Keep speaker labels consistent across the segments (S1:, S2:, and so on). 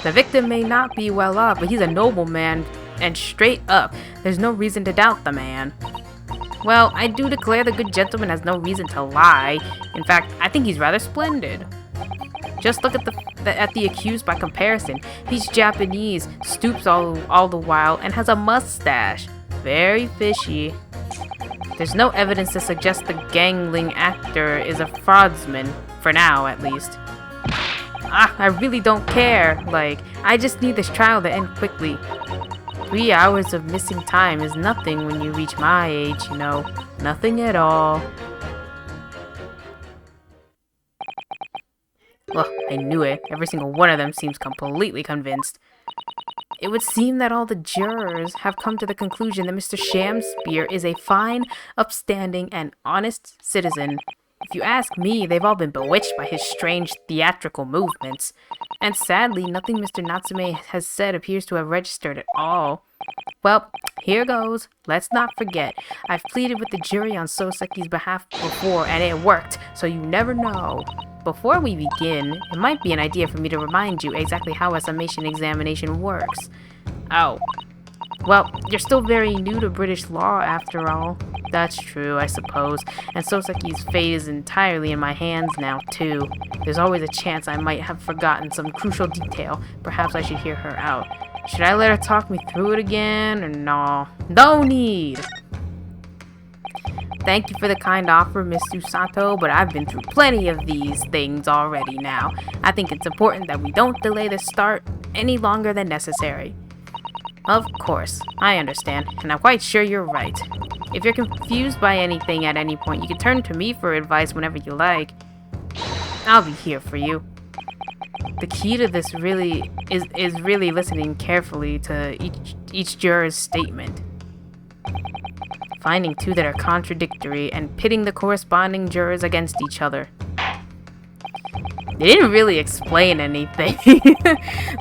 S1: The victim may not be well off, but he's a nobleman, and straight up, there's no reason to doubt the man. Well, I do declare the good gentleman has no reason to lie. In fact, I think he's rather splendid. Just look at the accused by comparison. He's Japanese, stoops all the while, and has a mustache. Very fishy. There's no evidence to suggest the gangling actor is a fraudsman, for now at least. I really don't care. Like, I just need this trial to end quickly. 3 hours of missing time is nothing when you reach my age, you know. Nothing at all. Well, I knew it. Every single one of them seems completely convinced. It would seem that all the jurors have come to the conclusion that Mr. Shamspear is a fine, upstanding, and honest citizen. If you ask me, they've all been bewitched by his strange theatrical movements. And sadly, nothing Mr. Natsume has said appears to have registered at all. Well, here goes. Let's not forget, I've pleaded with the jury on Soseki's behalf before, and it worked, so you never know. Before we begin, it might be an idea for me to remind you exactly how a summation examination works. Oh. Well, you're still very new to British law, after all. That's true, I suppose. And Soseki's fate is entirely in my hands now, too. There's always a chance I might have forgotten some crucial detail. Perhaps I should hear her out. Should I let her talk me through it again, or no? No need! Thank you for the kind offer, Miss Susato, but I've been through plenty of these things already now. I think it's important that we don't delay the start any longer than necessary. Of course, I understand, and I'm quite sure you're right. If you're confused by anything at any point, you can turn to me for advice whenever you like. I'll be here for you. The key to this really is really listening carefully to each juror's statement. Finding two that are contradictory and pitting the corresponding jurors against each other. They didn't really explain anything.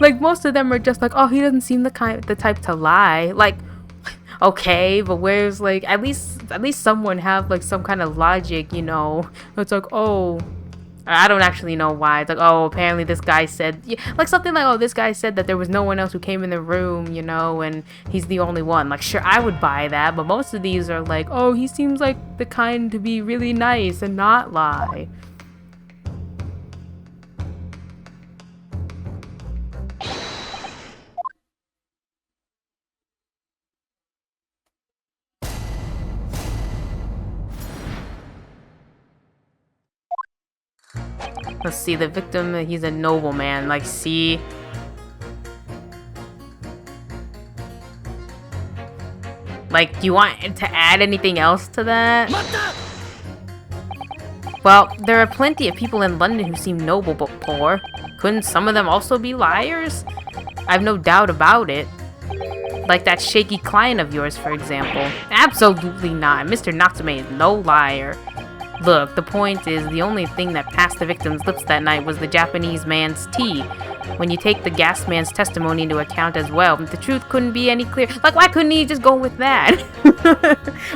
S1: Like, most of them are just like, oh, he doesn't seem the type to lie. Like, okay, but where's, like, at least someone have, like, some kind of logic, you know? It's like, oh, I don't actually know why. It's like, oh, apparently this guy said, like, something like, oh, this guy said that there was no one else who came in the room, you know, and he's the only one. Like, sure, I would buy that, but most of these are like, oh, he seems like the kind to be really nice and not lie. Let's see, the victim, he's a nobleman. Like, see? Like, do you want to add anything else to that? Well, there are plenty of people in London who seem noble but poor. Couldn't some of them also be liars? I've no doubt about it. Like that shaky client of yours, for example. Absolutely not. Mr. Natsume is no liar. Look, the point is, the only thing that passed the victim's lips that night was the Japanese man's tea. When you take the gas man's testimony into account as well, the truth couldn't be any clearer. Like, why couldn't he just go with that?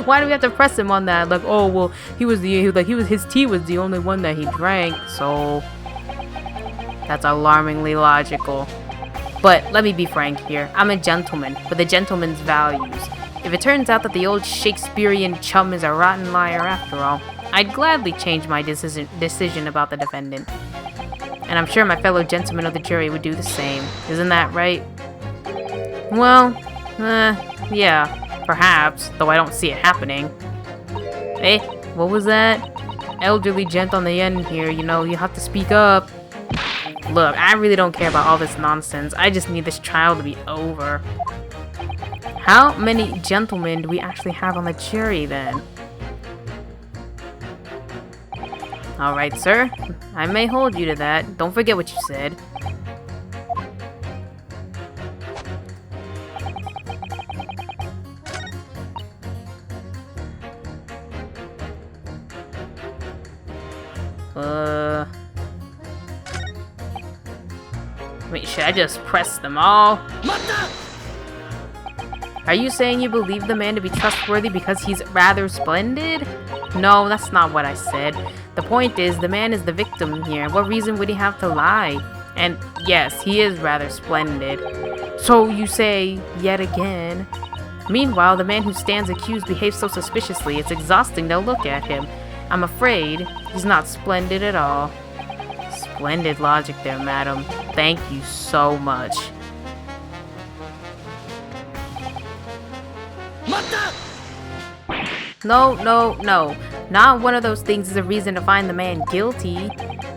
S1: Why do we have to press him on that? Like, oh, well, his tea was the only one that he drank, so that's alarmingly logical. But let me be frank here. I'm a gentleman, with a gentleman's values. If it turns out that the old Shakespearean chum is a rotten liar after all, I'd gladly change my decision about the defendant. And I'm sure my fellow gentlemen of the jury would do the same. Isn't that right? Well, yeah, perhaps, though I don't see it happening. Hey, what was that? Elderly gent on the end here, you know, you have to speak up. Look, I really don't care about all this nonsense. I just need this trial to be over. How many gentlemen do we actually have on the jury, then? Alright, sir. I may hold you to that. Don't forget what you said. Wait, should I just press them all? Are you saying you believe the man to be trustworthy because he's rather splendid? No, that's not what I said. The point is, the man is the victim here. What reason would he have to lie? And yes, he is rather splendid. So you say, yet again. Meanwhile, the man who stands accused behaves so suspiciously, it's exhausting to look at him. I'm afraid he's not splendid at all. Splendid logic there, madam. Thank you so much. No, no, no. Not one of those things is a reason to find the man guilty.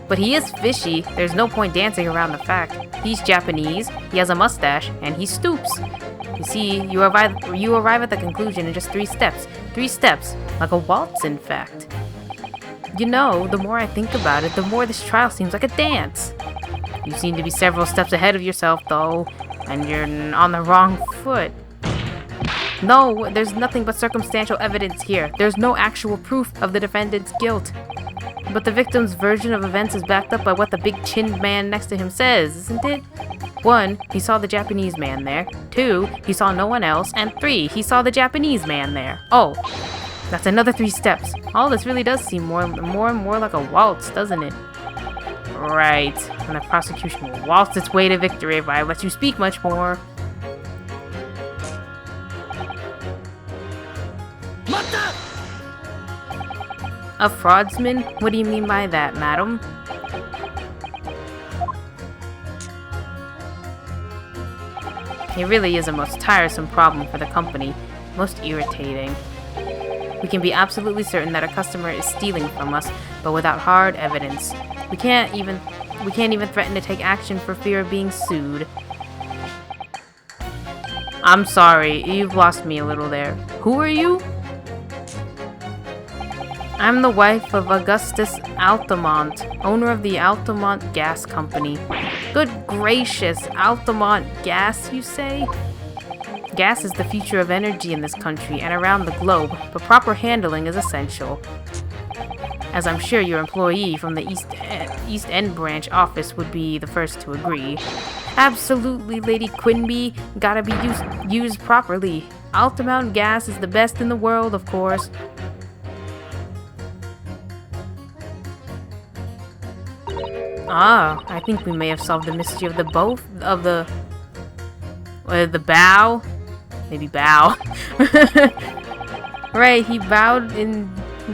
S1: But he is fishy. There's no point dancing around the fact. He's Japanese, he has a mustache, and he stoops. You see, you arrive at the conclusion in just 3 steps. 3 steps, like a waltz, in fact. You know, the more I think about it, the more this trial seems like a dance. You seem to be several steps ahead of yourself, though, and you're on the wrong foot. No, there's nothing but circumstantial evidence here. There's no actual proof of the defendant's guilt. But the victim's version of events is backed up by what the big-chinned man next to him says, isn't it? 1, he saw the Japanese man there. 2, he saw no one else. And 3, he saw the Japanese man there. Oh, that's another 3 steps. All this really does seem more and more like a waltz, doesn't it? Right, and the prosecution will waltz its way to victory if I let you speak much more. A fraudsman? What do you mean by that, madam? It really is a most tiresome problem for the company, most irritating. We can be absolutely certain that a customer is stealing from us, but without hard evidence. We can't even threaten to take action for fear of being sued. I'm sorry, you've lost me a little there. Who are you? I'm the wife of Augustus Altamont, owner of the Altamont Gas Company. Good gracious, Altamont Gas, you say? Gas is the future of energy in this country and around the globe, but proper handling is essential. As I'm sure your employee from the East End branch office would be the first to agree. Absolutely, Lady Quinby, gotta be used properly. Altamont Gas is the best in the world, of course. Ah, I think we may have solved the mystery of the bow. Maybe bow. Right, he bowed in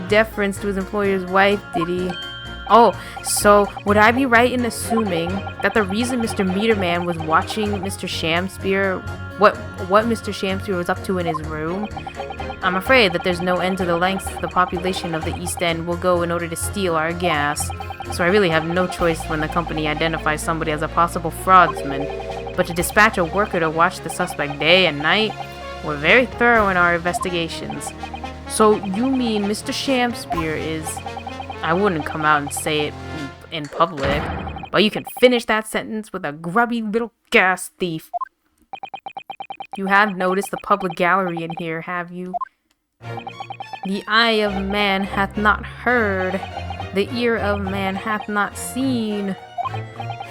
S1: deference to his employer's wife, did he? Oh, so would I be right in assuming that the reason Mr. Meterman was watching Mr. Shamspear, what Mr. Shamspear was up to in his room? I'm afraid that there's no end to the lengths the population of the East End will go in order to steal our gas. So I really have no choice when the company identifies somebody as a possible fraudsman, but to dispatch a worker to watch the suspect day and night. We're very thorough in our investigations. So you mean Mr. Shamspear is... I wouldn't come out and say it in public, but you can finish that sentence with a grubby little gas thief. You have noticed the public gallery in here, have you? The eye of man hath not heard, the ear of man hath not seen.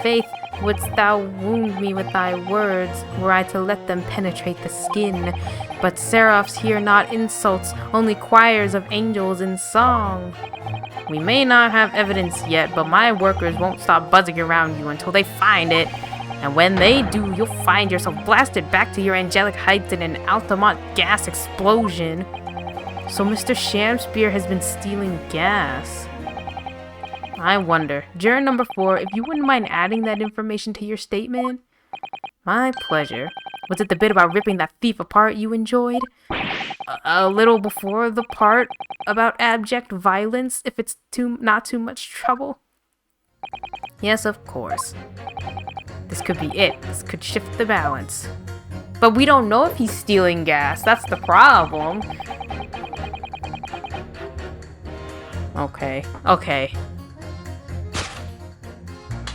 S1: Faith, wouldst thou wound me with thy words, were I to let them penetrate the skin? But seraphs hear not insults, only choirs of angels in song. We may not have evidence yet, but my workers won't stop buzzing around you until they find it. And when they do, you'll find yourself blasted back to your angelic heights in an Altamont gas explosion. So Mr. Shamspear has been stealing gas. I wonder, juror number 4, if you wouldn't mind adding that information to your statement? My pleasure. Was it the bit about ripping that thief apart you enjoyed? A little before the part about abject violence, if it's not too much trouble? Yes, of course. This could be it. This could shift the balance. But we don't know if he's stealing gas. That's the problem. Okay.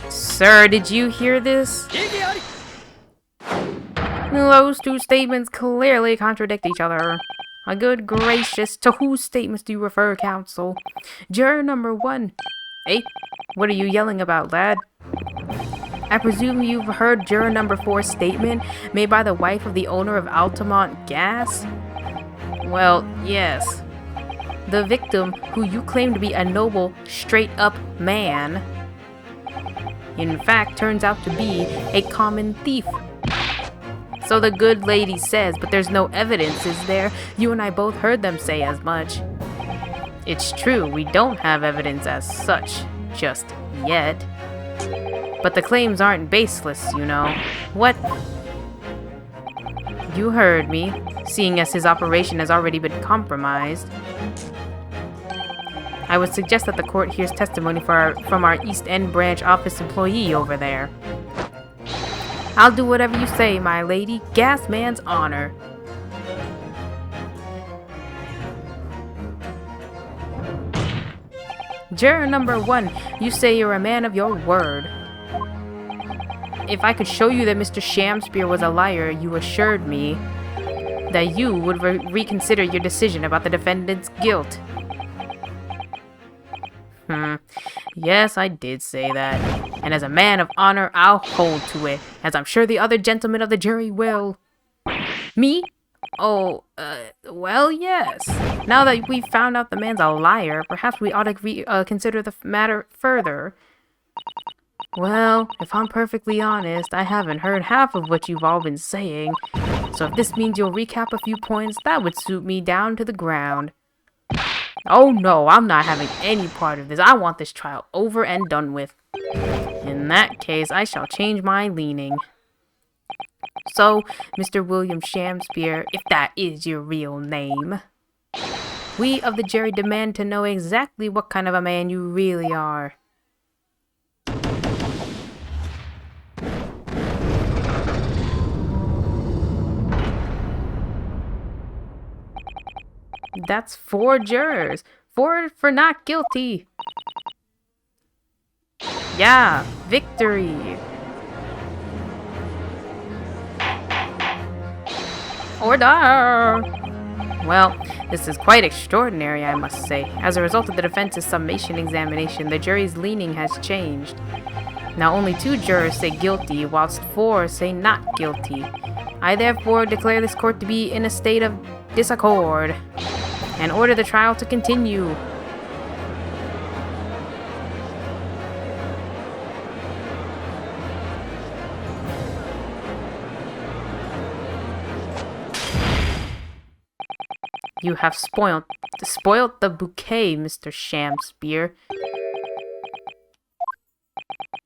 S1: Sir, did you hear this? Those two statements clearly contradict each other. My good gracious, to whose statements do you refer, counsel? Juror number 1. Hey, what are you yelling about, lad? I presume you've heard juror number 4's statement made by the wife of the owner of Altamont Gas? Well, yes. The victim, who you claim to be a noble, straight-up man, in fact turns out to be a common thief. So the good lady says, but there's no evidence, is there? You and I both heard them say as much. It's true, we don't have evidence as such, just yet. But the claims aren't baseless, you know. What? You heard me, seeing as his operation has already been compromised. I would suggest that the court hears testimony from our East End branch office employee over there. I'll do whatever you say, my lady. Gasman's honor. Juror number 1, you say you're a man of your word. If I could show you that Mr. Shamspear was a liar, you assured me that you would reconsider your decision about the defendant's guilt. Yes, I did say that. And as a man of honor, I'll hold to it, as I'm sure the other gentlemen of the jury will. Me? Oh, well, yes. Now that we've found out the man's a liar, perhaps we ought to consider the matter further. Well, if I'm perfectly honest, I haven't heard half of what you've all been saying. So if this means you'll recap a few points, that would suit me down to the ground. Oh no, I'm not having any part of this. I want this trial over and done with. In that case, I shall change my leaning. So, Mr. William Shamspear, if that is your real name, we of the jury demand to know exactly what kind of a man you really are. That's 4 jurors. 4 for not guilty. Yeah, victory. Order! Well, this is quite extraordinary, I must say. As a result of the defense's summation examination, the jury's leaning has changed. Now only 2 jurors say guilty, whilst 4 say not guilty. I therefore declare this court to be in a state of disaccord, and order the trial to continue. You have spoilt the bouquet, Mr. Shamspear.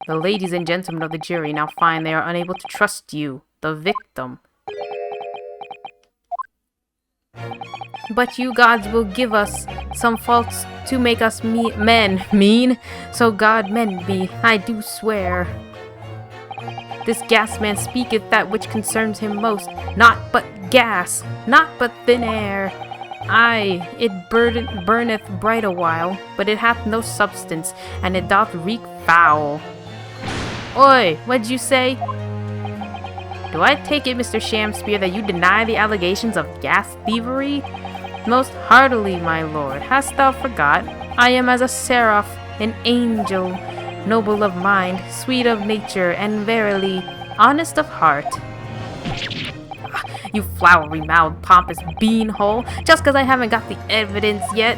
S1: The ladies and gentlemen of the jury now find they are unable to trust you, the victim. But you gods will give us some faults to make us men mean, so God mend me, I do swear. This gas man speaketh that which concerns him most, not but gas, not but thin air. Aye, it burneth bright a while, but it hath no substance, and it doth reek foul. Oi, what'd you say? Do I take it, Mr. Shamspear, that you deny the allegations of gas thievery? Most heartily, my lord. Hast thou forgot? I am as a seraph, an angel, noble of mind, sweet of nature, and verily, honest of heart. You flowery-mouthed, pompous beanhole, just 'cause I haven't got the evidence yet.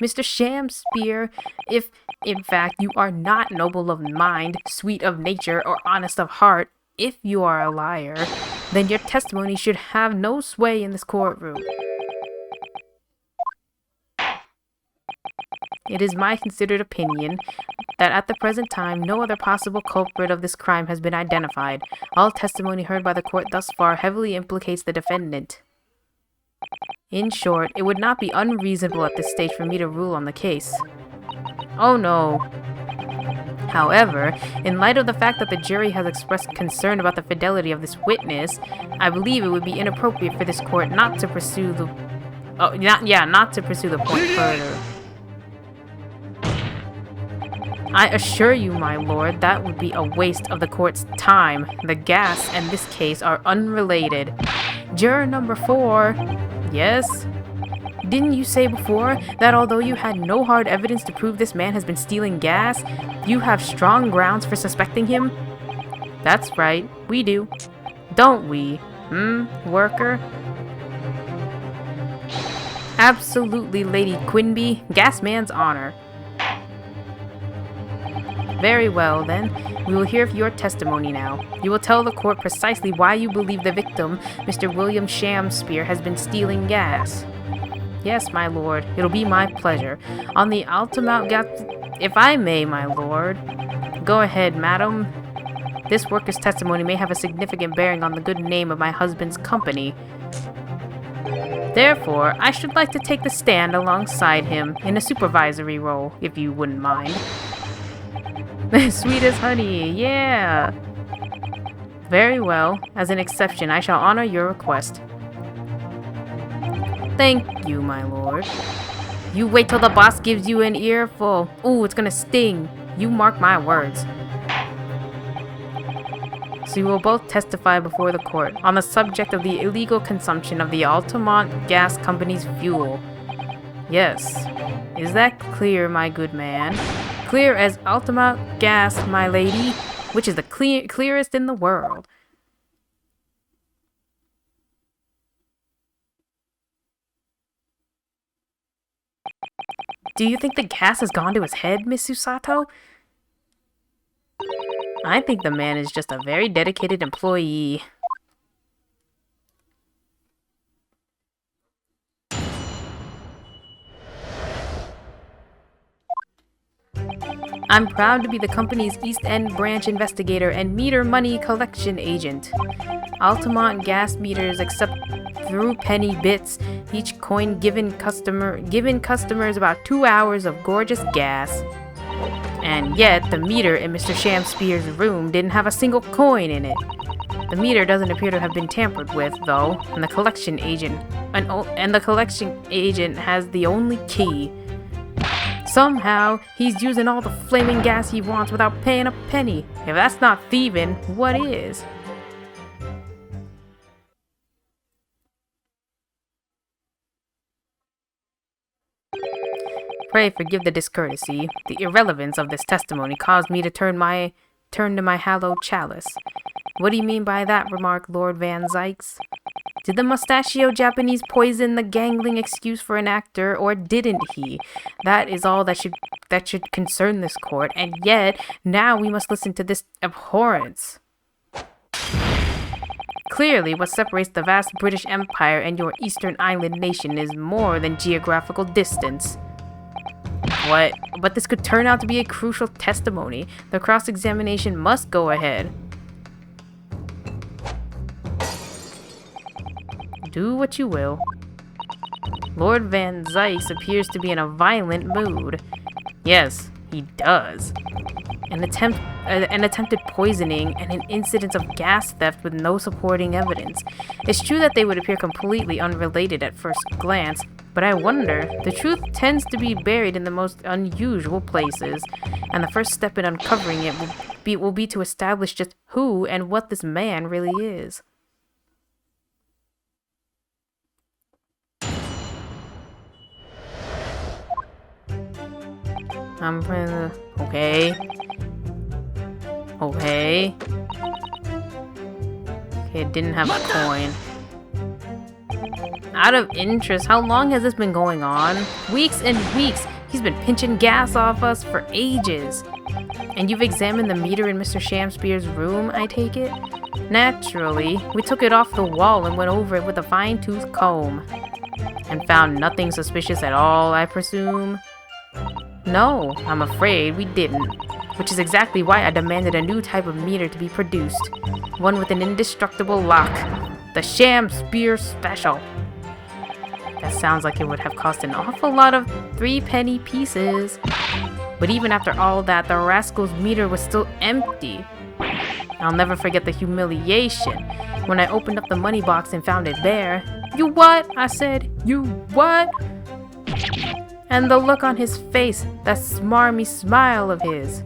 S1: Mr. Shamspear, if, in fact, you are not noble of mind, sweet of nature, or honest of heart, if you are a liar, then your testimony should have no sway in this courtroom. It is my considered opinion that at the present time no other possible culprit of this crime has been identified. All testimony heard by the court thus far heavily implicates the defendant. In short, it would not be unreasonable at this stage for me to rule on the case. Oh no. However, in light of the fact that the jury has expressed concern about the fidelity of this witness, I believe it would be inappropriate for this court not to pursue the point further. I assure you, my lord, that would be a waste of the court's time. The gas and this case are unrelated. Juror number 4. Yes? Didn't you say before that although you had no hard evidence to prove this man has been stealing gas, you have strong grounds for suspecting him? That's right, we do. Don't we? Worker? Absolutely, Lady Quinby. Gasman's honor. Very well, then. We will hear your testimony now. You will tell the court precisely why you believe the victim, Mr. William Shamspear, has been stealing gas. Yes, my lord. It'll be my pleasure. On the Altamount gas... If I may, my lord. Go ahead, madam. This worker's testimony may have a significant bearing on the good name of my husband's company. Therefore, I should like to take the stand alongside him in a supervisory role, if you wouldn't mind. Sweet as honey, yeah! Very well. As an exception, I shall honor your request. Thank you, my lord. You wait till the boss gives you an earful. Ooh, it's gonna sting. You mark my words. So you will both testify before the court on the subject of the illegal consumption of the Altamont Gas Company's fuel. Yes. Is that clear, my good man? Clear as Altamont gas, my lady, which is the clearest in the world. Do you think the gas has gone to his head, Miss Susato? I think the man is just a very dedicated employee. I'm proud to be the company's East End branch investigator and meter money collection agent. Altamont gas meters accept through penny bits, each coin given customers about 2 hours of gorgeous gas. And yet, the meter in Mr. Shamspear's room didn't have a single coin in it. The meter doesn't appear to have been tampered with, though, and the collection agent has the only key. Somehow, he's using all the flaming gas he wants without paying a penny. If that's not thieving, what is? Pray forgive the discourtesy. The irrelevance of this testimony caused me to turn to my hallowed chalice. What do you mean by that? Remarked Lord Van Zykes. Did the mustachio Japanese poison the gangling excuse for an actor, or didn't he? That is all that should concern this court, and yet now we must listen to this abhorrence. Clearly, what separates the vast British Empire and your Eastern Island nation is more than geographical distance. What? But this could turn out to be a crucial testimony. The cross-examination must go ahead. Do what you will. Lord Van Zykes appears to be in a violent mood. Yes, he does. An attempted poisoning and an incident of gas theft with no supporting evidence. It's true that they would appear completely unrelated at first glance, but I wonder, the truth tends to be buried in the most unusual places, and the first step in uncovering it will be to establish just who and what this man really is. Okay. Okay, it didn't have a coin. Out of interest, how long has this been going on? Weeks and weeks. He's been pinching gas off us for ages. And you've examined the meter in Mr. Shamspear's room, I take it? Naturally. We took it off the wall and went over it with a fine-tooth comb. And found nothing suspicious at all, I presume? No, I'm afraid we didn't. Which is exactly why I demanded a new type of meter to be produced. One with an indestructible lock. The Shamspear Special. That sounds like it would have cost an awful lot of 3-penny pieces. But even after all that, the rascal's meter was still empty. I'll never forget the humiliation when I opened up the money box and found it there. You what? I said, you what? And the look on his face, that smarmy smile of his.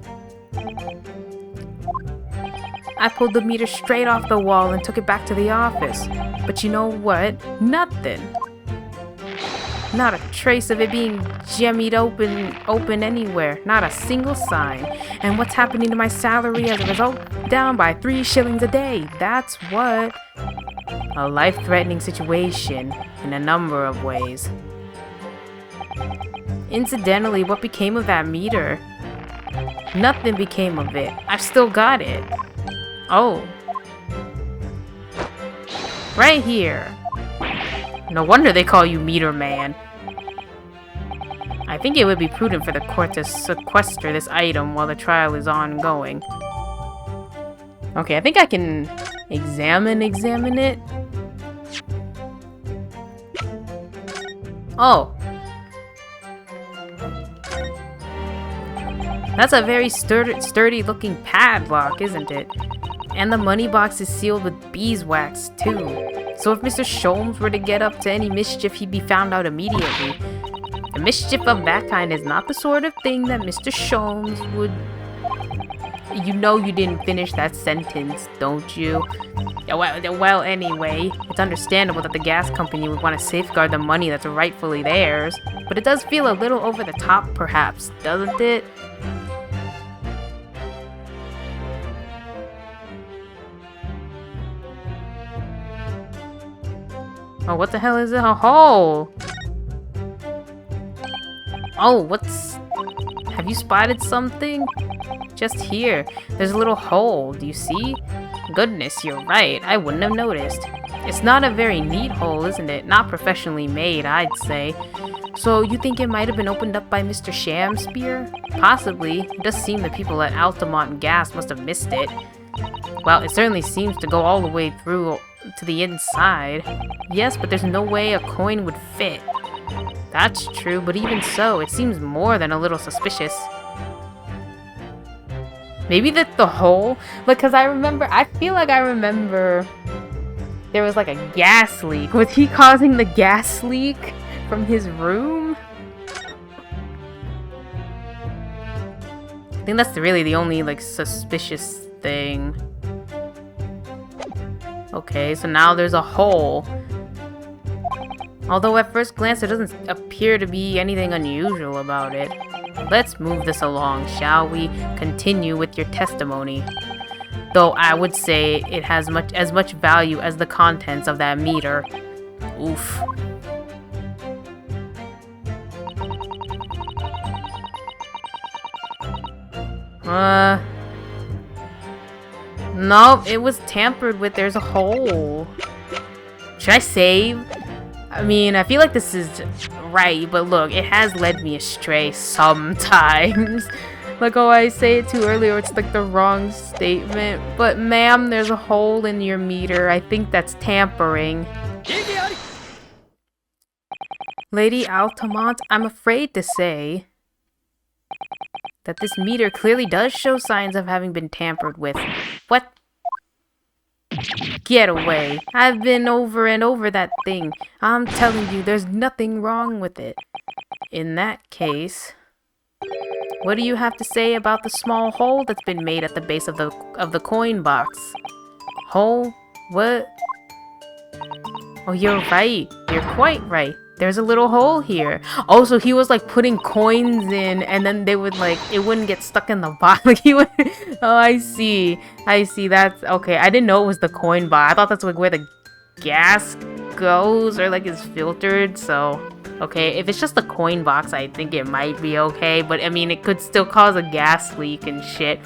S1: I pulled the meter straight off the wall and took it back to the office. But you know what? Nothing. Not a trace of it being jemmied open anywhere. Not a single sign. And what's happening to my salary as a result? Down by 3 shillings a day. That's what. A life-threatening situation in a number of ways. Incidentally, what became of that meter? Nothing became of it. I've still got it. Oh. Right here. No wonder they call you Meter Man. I think it would be prudent for the court to sequester this item while the trial is ongoing. Okay, I think I can examine it. Oh. That's a very sturdy looking padlock, isn't it? And the money box is sealed with beeswax, too. So if Mr. Sholmes were to get up to any mischief, he'd be found out immediately. A mischief of that kind is not the sort of thing that Mr. Sholmes would... You know you didn't finish that sentence, don't you? Well, anyway, it's understandable that the gas company would want to safeguard the money that's rightfully theirs. But it does feel a little over the top, perhaps, doesn't it? Oh, what the hell is it? A hole! Oh, what's... Have you spotted something? Just here. There's a little hole. Do you see? Goodness, you're right. I wouldn't have noticed. It's not a very neat hole, isn't it? Not professionally made, I'd say. So, you think it might have been opened up by Mr. Shamspear? Possibly. It does seem the people at Altamont Gas must have missed it. Well, it certainly seems to go all the way through to the inside. Yes, but there's no way a coin would fit. That's true, but even so, it seems more than a little suspicious. Maybe that's the hole? Because I feel like I remember there was like a gas leak. Was he causing the gas leak from his room? I think that's really the only like suspicious thing. Okay, so now there's a hole. Although at first glance there doesn't appear to be anything unusual about it. Let's move this along, shall we? Continue with your testimony. Though I would say it has as much value as the contents of that meter. Oof. Nope, it was tampered with. There's a hole. Should I save? I mean, I feel like this is right, but look, it has led me astray sometimes. Like, oh, I say it too early or it's like the wrong statement. But ma'am, there's a hole in your meter. I think that's tampering. Lady Altamont, I'm afraid to say that this meter clearly does show signs of having been tampered with. What? Get away. I've been over and over that thing. I'm telling you, there's nothing wrong with it. In that case, what do you have to say about the small hole that's been made at the base of the coin box? Hole? What? Oh, you're right. You're quite right. There's a little hole here. Oh, so he was like putting coins in and then they would like, it wouldn't get stuck in the box. Like he would, oh, I see. That's, okay. I didn't know it was the coin box. I thought that's like where the gas goes or like is filtered. So, okay. If it's just the coin box, I think it might be okay. But I mean, it could still cause a gas leak and shit.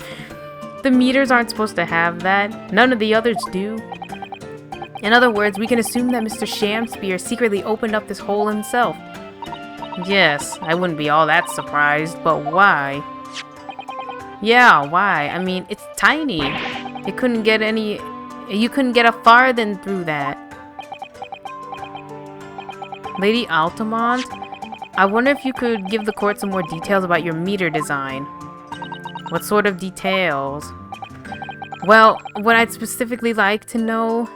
S1: The meters aren't supposed to have that. None of the others do. In other words, we can assume that Mr. Shamspear secretly opened up this hole himself. Yes, I wouldn't be all that surprised, but why? Yeah, why? I mean, it's tiny. You couldn't get a farthing through that. Lady Altamont, I wonder if you could give the court some more details about your meter design. What sort of details? Well, what I'd specifically like to know,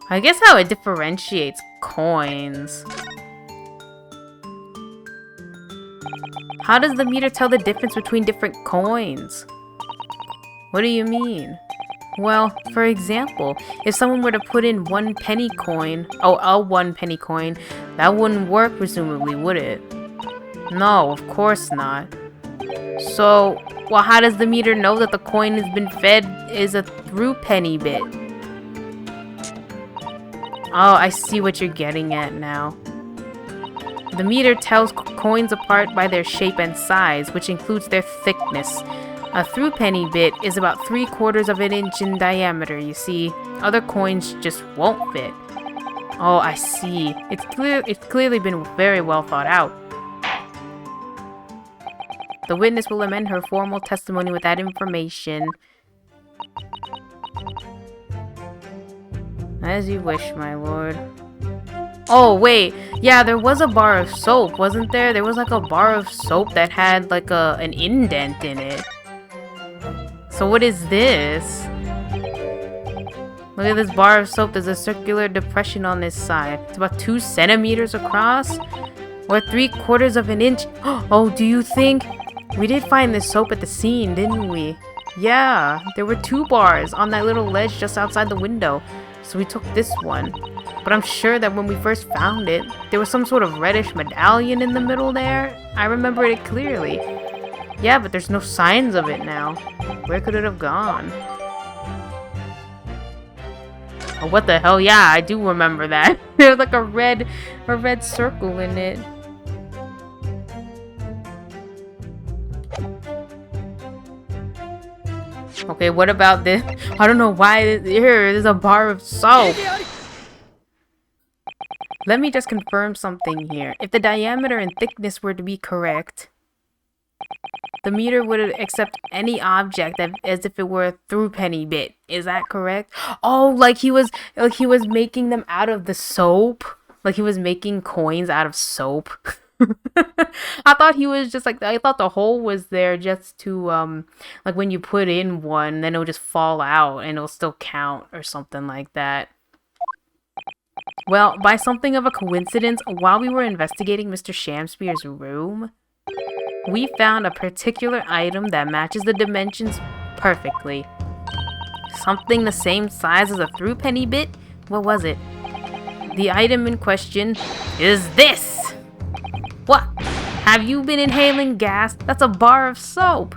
S1: I guess how it differentiates coins. How does the meter tell the difference between different coins? What do you mean? Well, for example, if someone were to put in 1 penny coin, a 1 penny coin, that wouldn't work presumably, would it? No, of course not. So, well, how does the meter know that the coin has been fed is a through penny bit? Oh, I see what you're getting at now. The meter tells coins apart by their shape and size, which includes their thickness. A threepenny bit is about 3/4 of an inch in diameter, you see. Other coins just won't fit. Oh, I see. It's clearly been very well thought out. The witness will amend her formal testimony with that information. As you wish, my lord. Oh, wait. Yeah, there was a bar of soap, wasn't there? There was like a bar of soap that had like an indent in it. So what is this? Look at this bar of soap. There's a circular depression on this side. It's about 2 centimeters across. Or 3/4 of an inch. Oh, do you think? We did find this soap at the scene, didn't we? Yeah, there were 2 bars on that little ledge just outside the window. So we took this one. But I'm sure that when we first found it, there was some sort of reddish medallion in the middle there. I remember it clearly. Yeah, but there's no signs of it now. Where could it have gone? Oh, what the hell? Yeah, I do remember that. There's like a red circle in it. Okay, what about this? I don't know why there's a bar of soap. Let me just confirm something here. If the diameter and thickness were to be correct, the meter would accept any object as if it were a threepenny bit. Is that correct? Oh, like he was making them out of the soap? Like he was making coins out of soap? I thought he was just like, I thought the hole was there just to like when you put in one, then it'll just fall out and it'll still count or something like that. Well, by something of a coincidence, while we were investigating Mr. Shamspeare's room, we found a particular item that matches the dimensions perfectly. Something the same size as a threepenny bit? What was it? The item in question is this! What? Have you been inhaling gas? That's a bar of soap!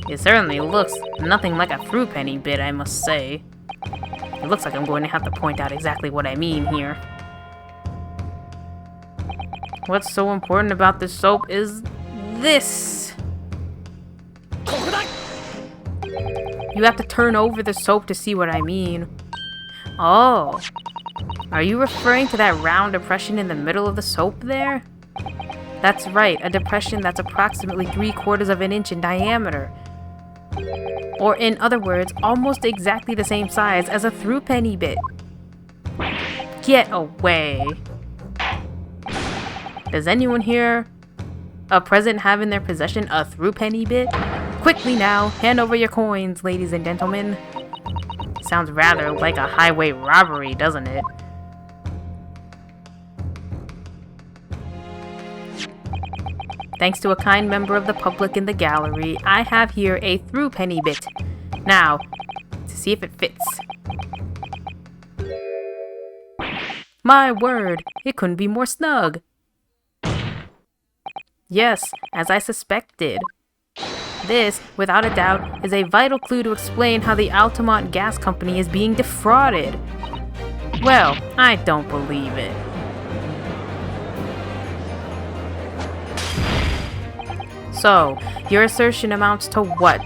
S1: It certainly looks nothing like a threepenny bit, I must say. It looks like I'm going to have to point out exactly what I mean here. What's so important about this soap is this. You have to turn over the soap to see what I mean. Oh. Are you referring to that round depression in the middle of the soap there? That's right, a depression that's approximately 3/4 of an inch in diameter. Or in other words, almost exactly the same size as a threepenny bit. Get away. Does anyone here present have in their possession a threepenny bit? Quickly now, hand over your coins, ladies and gentlemen. Sounds rather like a highway robbery, doesn't it? Thanks to a kind member of the public in the gallery, I have here a threepenny bit. Now, to see if it fits. My word, it couldn't be more snug. Yes, as I suspected. This, without a doubt, is a vital clue to explain how the Altamont Gas Company is being defrauded. Well, I don't believe it. So, your assertion amounts to what?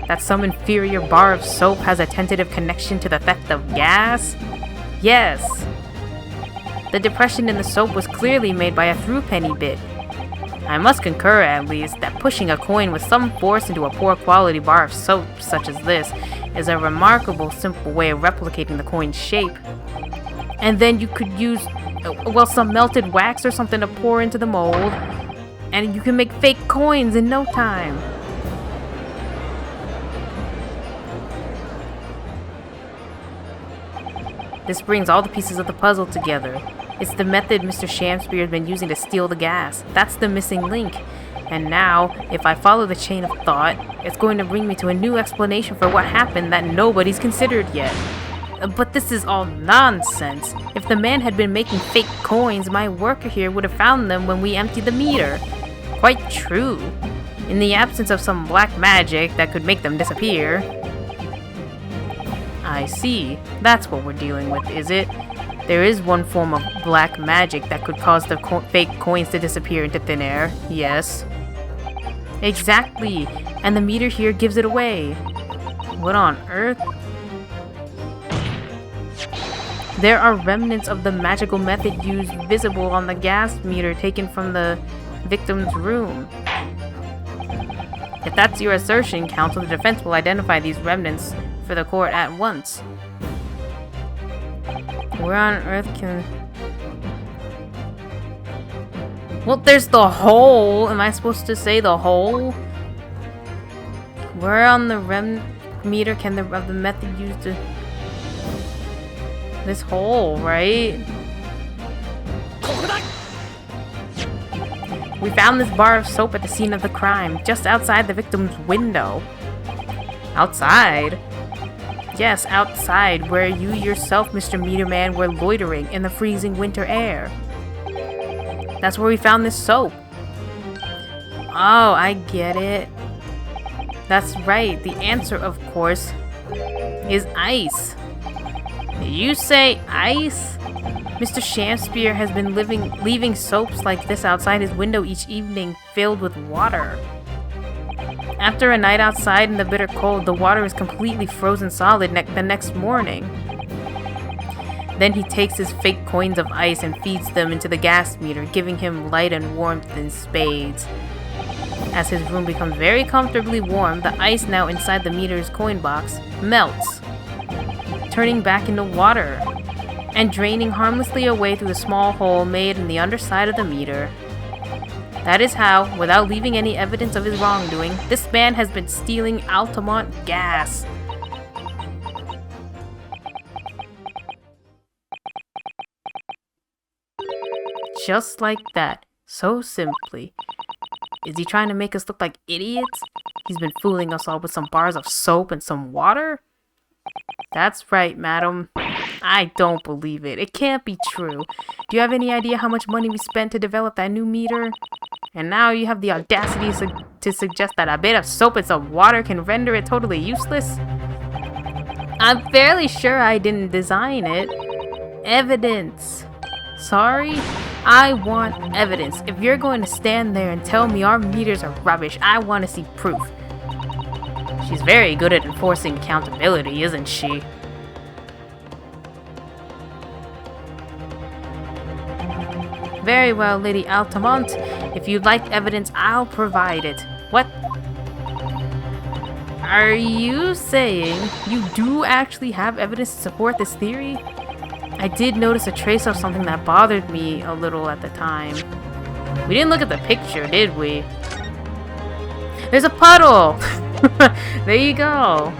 S1: That some inferior bar of soap has a tentative connection to the theft of gas? Yes. The depression in the soap was clearly made by a threepenny bit. I must concur, at least, that pushing a coin with some force into a poor quality bar of soap such as this is a remarkable simple way of replicating the coin's shape. And then you could use, well, some melted wax or something to pour into the mold, and you can make fake coins in no time. This brings all the pieces of the puzzle together. It's the method Mr. Shamspeare has been using to steal the gas. That's the missing link. And now, if I follow the chain of thought, it's going to bring me to a new explanation for what happened that nobody's considered yet. But this is all nonsense. If the man had been making fake coins, my worker here would have found them when we emptied the meter. Quite true. In the absence of some black magic that could make them disappear. I see. That's what we're dealing with, is it? There is one form of black magic that could cause the fake coins to disappear into thin air. Yes. Exactly. And the meter here gives it away. What on earth? There are remnants of the magical method used visible on the gas meter taken from the victim's room. If that's your assertion, counsel, the defense will identify these remnants for the court at once. Where on earth can... Well, there's the hole. Am I supposed to say the hole? Where on the meter can the method used to... This hole, right? We found this bar of soap at the scene of the crime, just outside the victim's window. Outside? Yes, outside, where you yourself, Mr. Meterman, were loitering in the freezing winter air. That's where we found this soap. Oh, I get it. That's right, the answer, of course, is ice. You say ice? Mr. Shakespeare has been leaving soaps like this outside his window each evening filled with water. After a night outside in the bitter cold, the water is completely frozen solid the next morning. Then he takes his fake coins of ice and feeds them into the gas meter, giving him light and warmth in spades. As his room becomes very comfortably warm, the ice now inside the meter's coin box melts, turning back into water, and draining harmlessly away through the small hole made in the underside of the meter. That is how, without leaving any evidence of his wrongdoing, this man has been stealing Altamont gas. Just like that. So simply. Is he trying to make us look like idiots? He's been fooling us all with some bars of soap and some water? That's right, madam. I don't believe it. It can't be true. Do you have any idea how much money we spent to develop that new meter? And now you have the audacity to suggest that a bit of soap and some water can render it totally useless? I'm fairly sure I didn't design it. Evidence. Sorry? I want evidence. If you're going to stand there and tell me our meters are rubbish, I want to see proof. She's very good at enforcing accountability, isn't she? Very well, Lady Altamont. If you'd like evidence, I'll provide it. What? Are you saying you do actually have evidence to support this theory? I did notice a trace of something that bothered me a little at the time. We didn't look at the picture, did we? There's a puddle! There you go.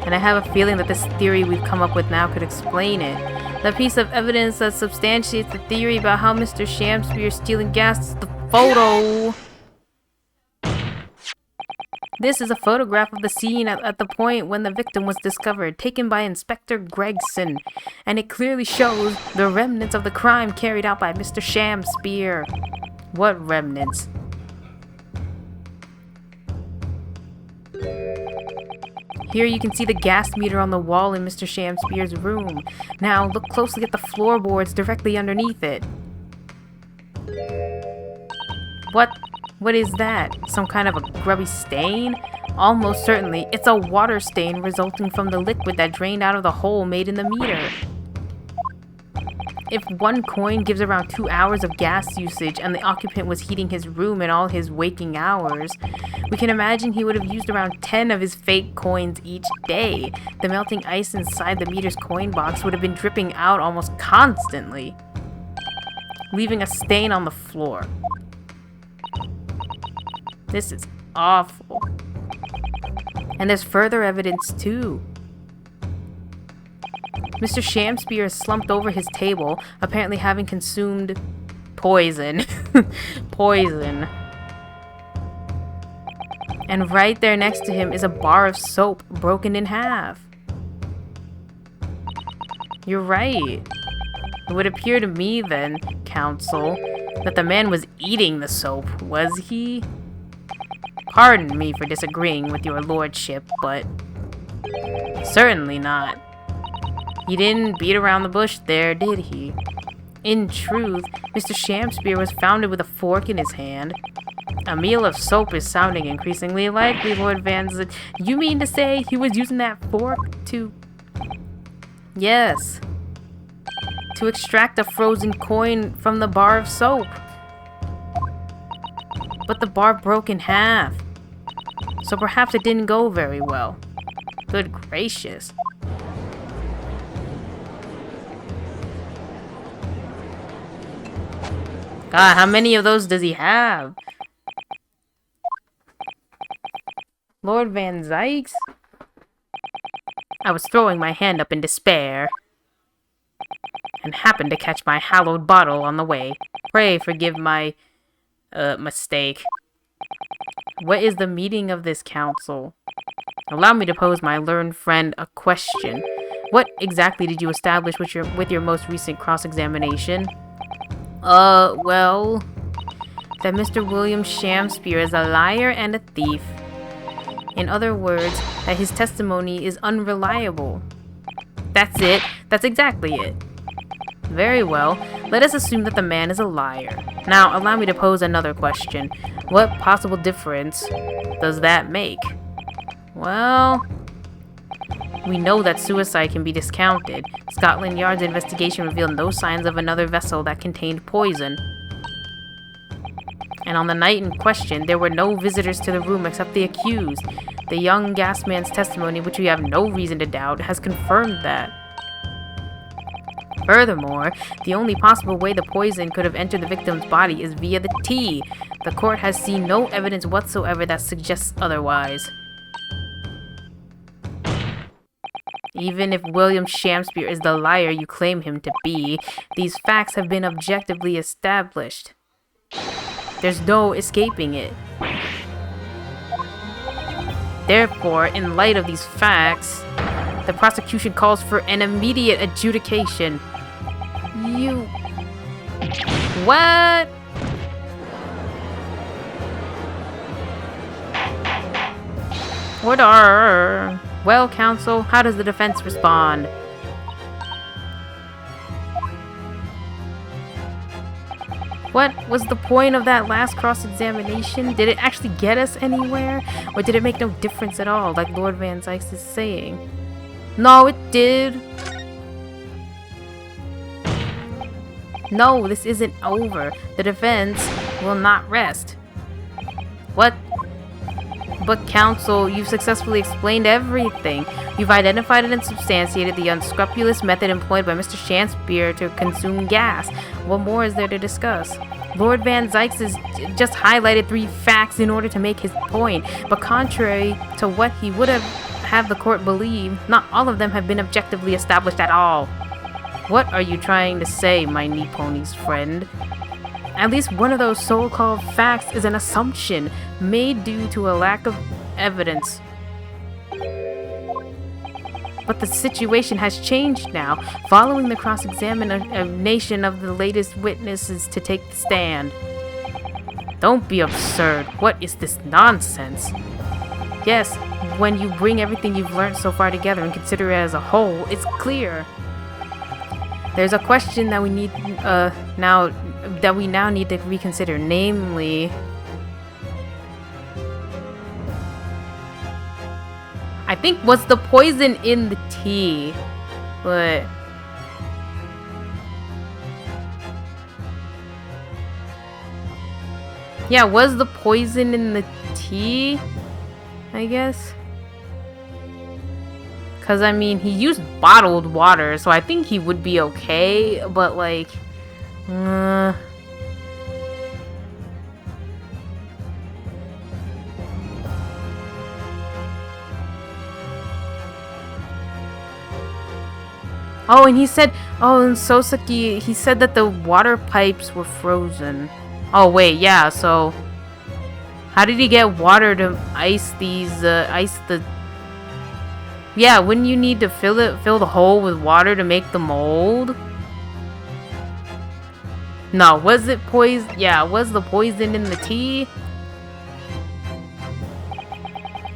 S1: And I have a feeling that this theory we've come up with now could explain it. The piece of evidence that substantiates the theory about how Mr. Shakespeare is stealing gas is the photo. This is a photograph of the scene at the point when the victim was discovered, taken by Inspector Gregson, and it clearly shows the remnants of the crime carried out by Mr. Shakespeare. What remnants? Here you can see the gas meter on the wall in Mr. Shakespeare's room. Now look closely at the floorboards directly underneath it. What is that? Some kind of a grubby stain? Almost certainly, it's a water stain resulting from the liquid that drained out of the hole made in the meter. If one coin gives around 2 hours of gas usage and the occupant was heating his room in all his waking hours, we can imagine he would have used around 10 of his fake coins each day. The melting ice inside the meter's coin box would have been dripping out almost constantly, leaving a stain on the floor. This is awful. And there's further evidence too. Mr. Shakespeare is slumped over his table, apparently having consumed poison. Poison. And right there next to him is a bar of soap broken in half. You're right. It would appear to me then, counsel, that the man was eating the soap, was he? Pardon me for disagreeing with your lordship, but Certainly not. He didn't beat around the bush there, did he? In truth, Mr. Shamspeare was found with a fork in his hand. A meal of soap is sounding increasingly likely, Lord Van Zyke. You mean to say he was using that fork to... Yes. To extract a frozen coin from the bar of soap. But the bar broke in half. So perhaps it didn't go very well. Good gracious. God, how many of those does he have? Lord Van Zyke? I was throwing my hand up in despair and happened to catch my hallowed bottle on the way. Pray forgive my mistake. What is the meaning of this council? Allow me to pose my learned friend a question. What exactly did you establish with your most recent cross-examination? Well, that Mr. William Shamspeare is a liar and a thief. In other words, that his testimony is unreliable. That's it. That's exactly it. Very well. Let us assume that the man is a liar. Now, allow me to pose another question. What possible difference does that make? Well, we know that suicide can be discounted. Scotland Yard's investigation revealed no signs of another vessel that contained poison. And on the night in question, there were no visitors to the room except the accused. The young gas man's testimony, which we have no reason to doubt, has confirmed that. Furthermore, the only possible way the poison could have entered the victim's body is via the tea. The court has seen no evidence whatsoever that suggests otherwise. Even if William Shamspeare is the liar you claim him to be, these facts have been objectively established. There's no escaping it. Therefore, in light of these facts, the prosecution calls for an immediate adjudication. You... What? Order. Well, counsel, how does the defense respond? What was the point of that last cross-examination? Did it actually get us anywhere? Or did it make no difference at all, like Lord Van Zyke is saying? No, it did. No, this isn't over. The defense will not rest. What? But counsel, you've successfully explained everything. You've identified and substantiated the unscrupulous method employed by Mr. Shamspeare to consume gas. What more is there to discuss? Lord Van Zyke has just highlighted 3 facts in order to make his point, but contrary to what he would have the court believe, not all of them have been objectively established at all. What are you trying to say, my knee pony's friend? At least one of those so-called facts is an assumption made due to a lack of evidence. But the situation has changed now, following the cross-examination of the latest witnesses to take the stand. Don't be absurd. What is this nonsense? Yes, when you bring everything you've learned so far together and consider it as a whole, it's clear. There's a question that we need now need to reconsider, namely, I think was the poison in the tea, but yeah, was the poison in the tea, I guess? Because, I mean, he used bottled water, so I think he would be okay, but, like, Oh, and he said, in Soseki, he said that the water pipes were frozen. Oh, wait, yeah, so how did he get water to ice these, yeah, wouldn't you need to fill the hole with water to make the mold? No, was it poison? Yeah, was the poison in the tea?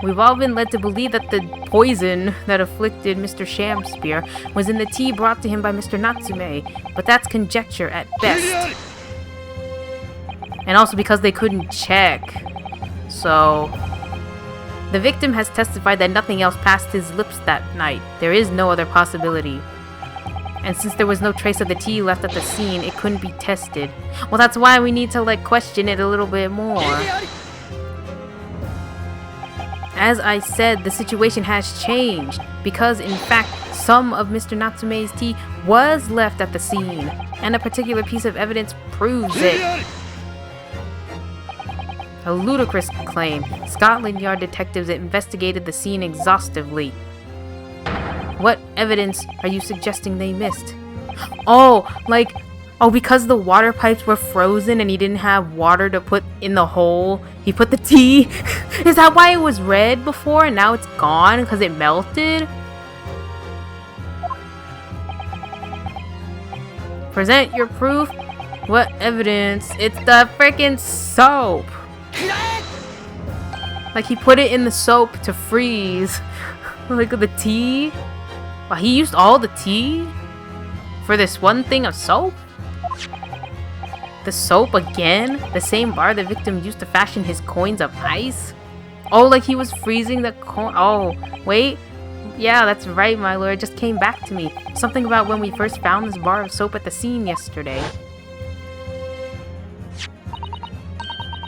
S1: We've all been led to believe that the poison that afflicted Mr. Shamspear was in the tea brought to him by Mr. Natsume, but that's conjecture at best. And also because they couldn't check. So, the victim has testified that nothing else passed his lips that night. There is no other possibility. And since there was no trace of the tea left at the scene, it couldn't be tested. Well, that's why we need to, question it a little bit more. As I said, the situation has changed, because in fact, some of Mr. Natsume's tea was left at the scene, and a particular piece of evidence proves it. A ludicrous claim. Scotland Yard detectives investigated the scene exhaustively. What evidence are you suggesting they missed? Oh, because the water pipes were frozen and he didn't have water to put in the hole, he put the tea? Is that why it was red before and now it's gone because it melted? Present your proof. What evidence? It's the freaking soap. He put it in the soap to freeze. The tea. Wow, he used all the tea for this one thing of soap? The soap again? The same bar the victim used to fashion his coins of ice? Oh, he was freezing the coin. Oh, wait. Yeah, that's right, my lord. It just came back to me. Something about when we first found this bar of soap at the scene yesterday.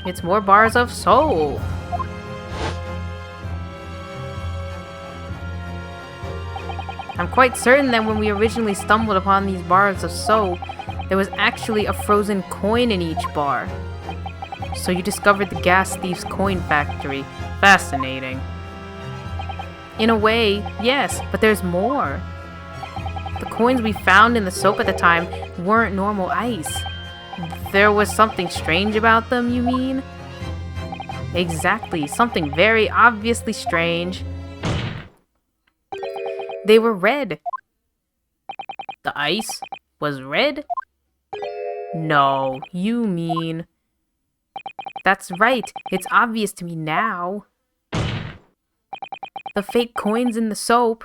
S1: It's more bars of soap. I'm quite certain that when we originally stumbled upon these bars of soap, there was actually a frozen coin in each bar. So you discovered the gas thief's coin factory. Fascinating. In a way, yes, but there's more. The coins we found in the soap at the time weren't normal ice. There was something strange about them, you mean? Exactly, something very obviously strange. They were red. The ice was red? No, you mean... That's right, it's obvious to me now. The fake coins in the soap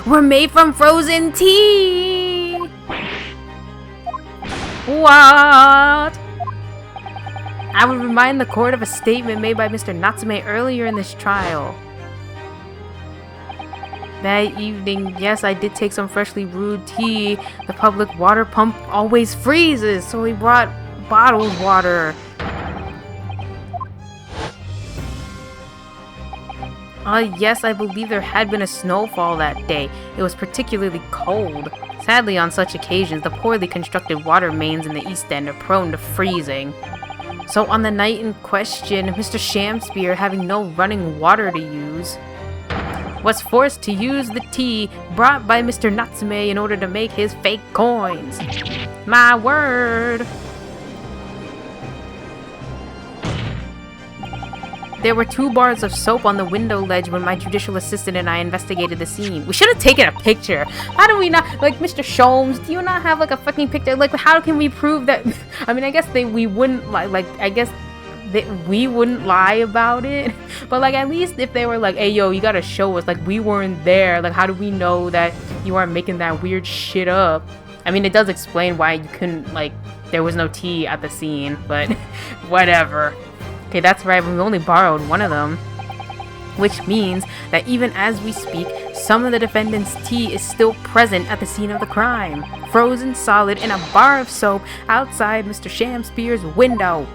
S1: were made from frozen tea! What? I would remind the court of a statement made by Mr. Natsume earlier in this trial. That evening, yes, I did take some freshly brewed tea. The public water pump always freezes, so we brought bottled water. Yes, I believe there had been a snowfall that day. It was particularly cold. Sadly, on such occasions, the poorly constructed water mains in the East End are prone to freezing. So on the night in question, Mr. Shamspear, having no running water to use, was forced to use the tea brought by Mr. Natsume in order to make his fake coins. My word! There were 2 bars of soap on the window ledge when my judicial assistant and I investigated the scene. We should have taken a picture. How do we not, Mr. Sholmes, do you not have a fucking picture? How can we prove that? I mean, I guess we wouldn't we wouldn't lie about it, but at least if they were hey yo, you gotta show us, we weren't there, how do we know that you aren't making that weird shit up? I mean, it does explain why you couldn't, there was no tea at the scene, but whatever. Okay, that's right, we only borrowed one of them, which means that even as we speak, some of the defendant's tea is still present at the scene of the crime, frozen solid in a bar of soap outside Mr. Shamspear's window.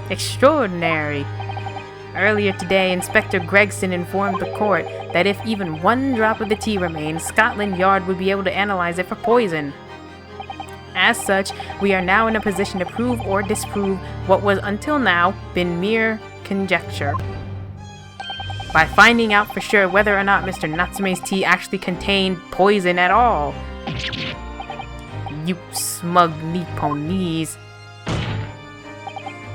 S1: Extraordinary. Earlier today, Inspector Gregson informed the court that if even 1 drop of the tea remained, Scotland Yard would be able to analyze it for poison. As such, we are now in a position to prove or disprove what was until now been mere conjecture. By finding out for sure whether or not Mr. Natsume's tea actually contained poison at all. You smug Nipponese.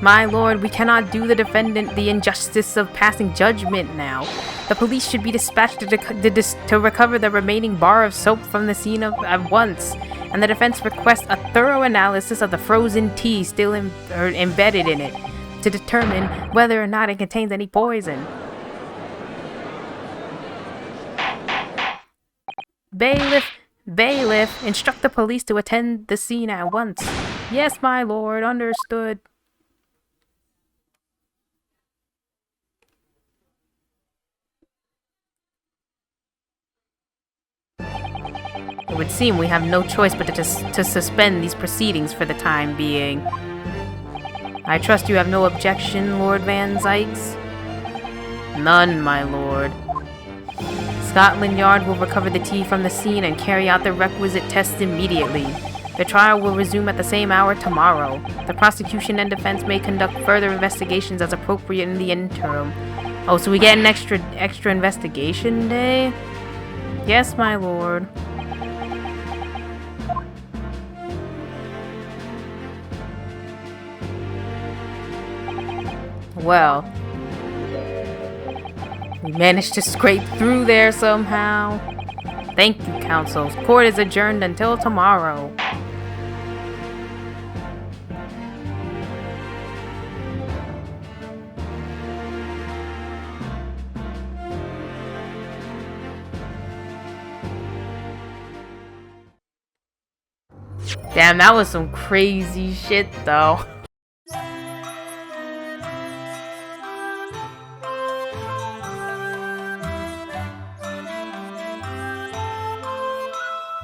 S1: My lord, we cannot do the defendant the injustice of passing judgment now. The police should be dispatched to recover the remaining bar of soap from the scene at once, and the defense requests a thorough analysis of the frozen tea still embedded in it, to determine whether or not it contains any poison. Bailiff! Bailiff! Instruct the police to attend the scene at once. Yes, my lord. Understood. It would seem we have no choice but to suspend these proceedings for the time being. I trust you have no objection, Lord Van Zykes? None, my lord. Scotland Yard will recover the tea from the scene and carry out the requisite tests immediately. The trial will resume at the same hour tomorrow. The prosecution and defense may conduct further investigations as appropriate in the interim. Oh, so we get an extra investigation day? Yes, my lord. Well, we managed to scrape through there somehow. Thank you, counsel. Court is adjourned until tomorrow. Damn, that was some crazy shit, though.